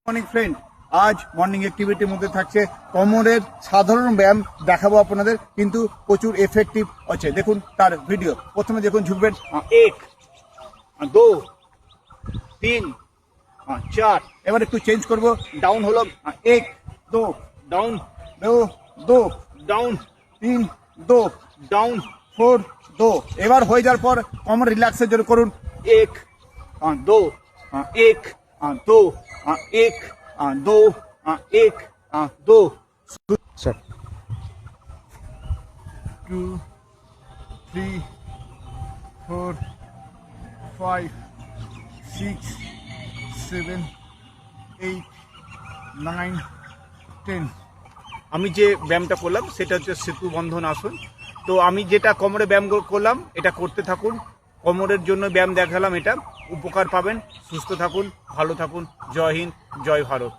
Morning friend, আজ morning অ্যাক্টিভিটির মধ্যে থাকছে কোমরের সাধারণ ব্যায়াম দেখাবো আপনাদের, কিন্তু প্রচুর এফেক্টিভ আছে। দেখুন তার ভিডিও। প্রথমে দেখুন ঝুঁকবেন, 1 2 3 4। এবার একটু চেঞ্জ করব, ডাউন হলো 1 2 ডাউন 2 2 ডাউন 3 2 ডাউন 4 2। এবার হয়ে যাওয়ার পর কোমর রিল্যাক্সের জন্য করুন 1 2 1 2 1 2 1 2 Sir. 2 3 4 5 6 7 8 9 10। আমি যে ব্যায়ামটা করলাম সেটা হচ্ছে সেতু বন্ধন আসন। তো আমি যেটা কোমরে ব্যায়াম করলাম এটা করতে থাকুন। কোমরের জন্য ব্যায়াম দেখালাম, এটা উপকার পাবেন। সুস্থ থাকুন, ভালো থাকুন। জয় হিন্দ, জয় ভারত।